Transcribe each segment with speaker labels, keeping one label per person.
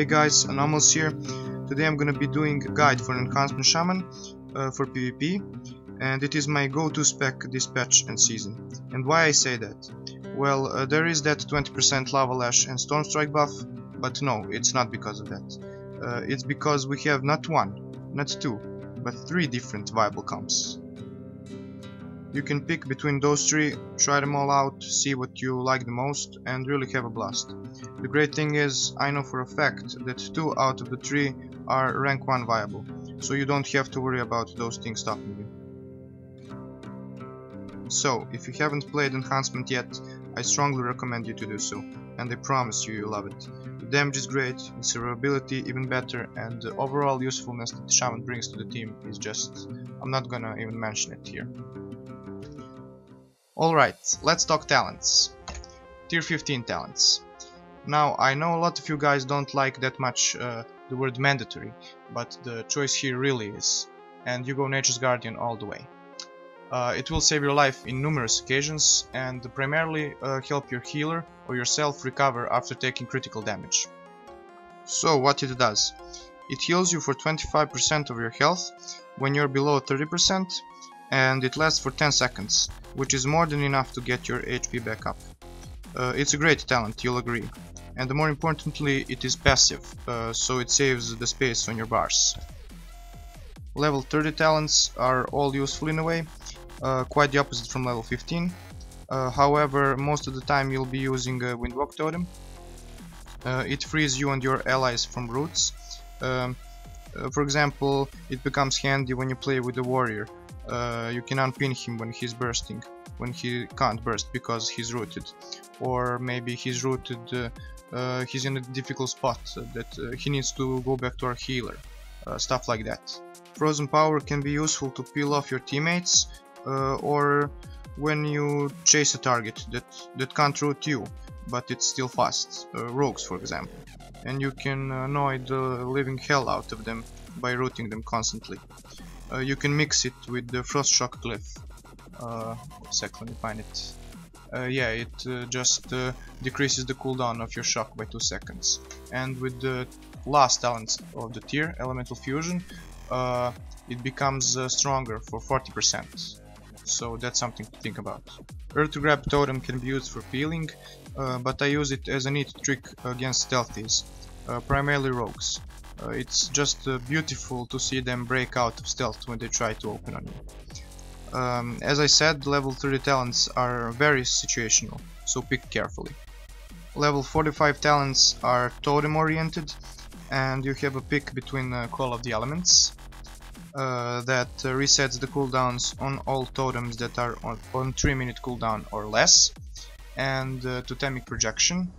Speaker 1: Hey guys, Anomalous here. Today I'm gonna be doing a guide for Enhancement Shaman for PvP, and it is my go-to spec this patch and season. And why I say that? Well, there is that 20% Lava Lash and Storm Strike buff, but no, it's not because of that. It's because we have not one, not two, but three different viable comps. You can pick between those three, try them all out, see what you like the most, and really have a blast. The great thing is, I know for a fact that 2 out of the 3 are rank 1 viable, so you don't have to worry about those things stopping you. So, if you haven't played Enhancement yet, I strongly recommend you to do so, and I promise you you'll love it. The damage is great, the survivability even better, and the overall usefulness that the Shaman brings to the team is just... I'm not gonna even mention it here. Alright, let's talk talents. Tier 15 talents. Now, I know a lot of you guys don't like that much the word mandatory, but the choice here really is, and you go Nature's Guardian all the way. It will save your life in numerous occasions, and primarily help your healer or yourself recover after taking critical damage. So, what it does? It heals you for 25% of your health when you're below 30%, and it lasts for 10 seconds, which is more than enough to get your HP back up. It's a great talent, you'll agree. And more importantly, it is passive, so it saves the space on your bars. Level 30 talents are all useful in a way, quite the opposite from level 15. However, most of the time you'll be using a Windwalk Totem. It frees you and your allies from roots. For example, it becomes handy when you play with a warrior. You can unpin him when he's bursting, when he can't burst because he's rooted, or maybe he's rooted, he's in a difficult spot that he needs to go back to our healer, stuff like that. Frozen power can be useful to peel off your teammates, or when you chase a target that can't root you, but it's still fast, rogues for example, and you can annoy the living hell out of them by rooting them constantly. You can mix it with the Frost Shock Glyph. Let me find it. Yeah, it just decreases the cooldown of your shock by 2 seconds. And with the last talent of the tier, Elemental Fusion, it becomes stronger for 40%. So that's something to think about. Earth Grab Totem can be used for peeling, but I use it as a neat trick against stealthies, primarily rogues. It's just beautiful to see them break out of stealth when they try to open on you. As I said, level 30 talents are very situational, so pick carefully. Level 45 talents are totem oriented, and you have a pick between Call of the Elements that resets the cooldowns on all totems that are on 3-minute cooldown or less, and Totemic Projection,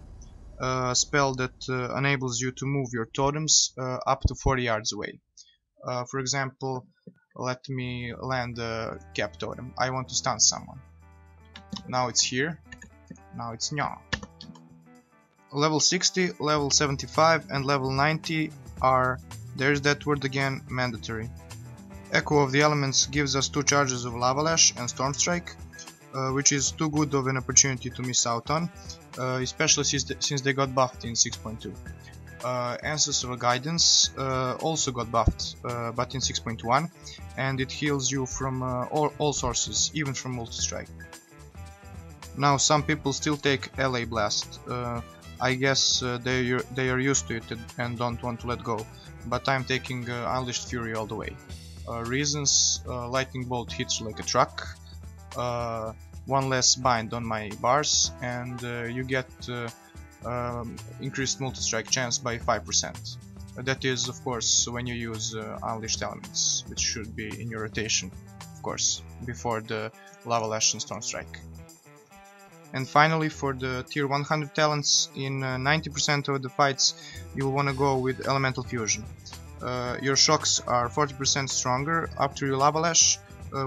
Speaker 1: a spell that enables you to move your totems up to 40 yards away. For example, let me land a cap totem. I want to stun someone. Now it's here. Now it's nya. Level 60, level 75 and level 90 are, there's that word again, mandatory. Echo of the Elements gives us 2 charges of Lava Lash and Storm Strike, which is too good of an opportunity to miss out on, especially since they got buffed in 6.2. Ancestral Guidance also got buffed, but in 6.1, and it heals you from all sources, even from multi-strike. Now some people still take LA Blast. I guess they are used to it and don't want to let go, but I'm taking Unleashed Fury all the way. Reasons: Lightning Bolt hits like a truck, 1 less bind on my bars, and you get increased multi-strike chance by 5%. That is, of course, when you use Unleashed Elements, which should be in your rotation, of course, before the Lava Lash and Storm Strike. And finally, for the tier 100 talents, in 90% of the fights you'll want to go with Elemental Fusion. Your shocks are 40% stronger after your Lava Lash,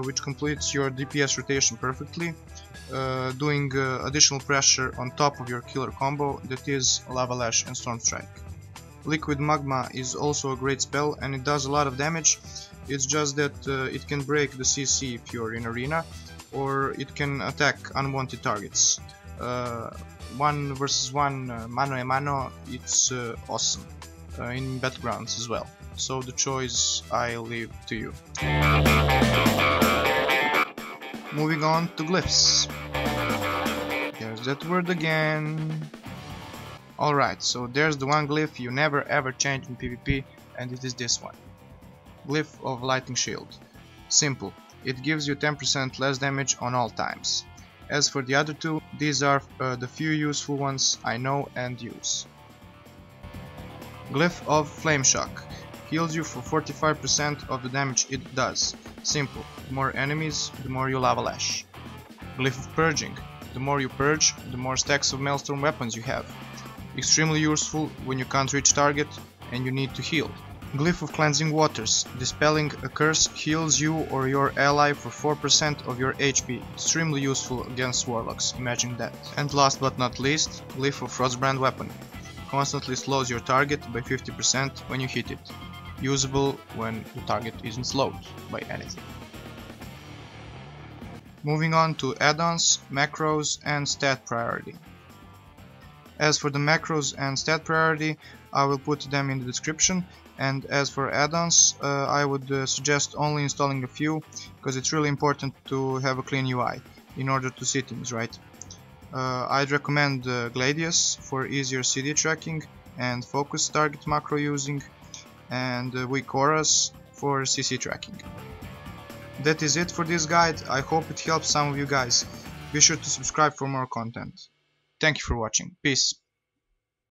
Speaker 1: which completes your DPS rotation perfectly, doing additional pressure on top of your killer combo that is Lava Lash and Storm Strike. Liquid Magma is also a great spell and it does a lot of damage. It's just that it can break the CC if you're in arena, or it can attack unwanted targets. 1 versus 1 mano a mano, it's awesome. in battlegrounds as well. So the choice I leave to you. Moving on to Glyphs. There's that word again. Alright, so there's the one glyph you never ever change in PvP, and it is this one. Glyph of Lightning Shield. Simple, it gives you 10% less damage on all times. As for the other two, these are the few useful ones I know and use. Glyph of Flame Shock. Heals you for 45% of the damage it does. Simple, the more enemies, the more you lava lash. Glyph of Purging. The more you purge, the more stacks of Maelstrom weapons you have. Extremely useful when you can't reach target and you need to heal. Glyph of Cleansing Waters. Dispelling a curse heals you or your ally for 4% of your HP. Extremely useful against warlocks, imagine that. And last but not least, Glyph of Frostbrand Weapon. Constantly slows your target by 50% when you hit it. Usable when the target isn't slowed by anything. Moving on to add-ons, macros and stat priority. As for the macros and stat priority, I will put them in the description, and as for add-ons, I would suggest only installing a few, because it's really important to have a clean UI in order to see things right. I'd recommend Gladius for easier CD tracking and focus target macro using, and Weak Auras for CC tracking. That is it for this guide. I hope it helps some of you guys. Be sure to subscribe for more content. Thank you for watching. Peace.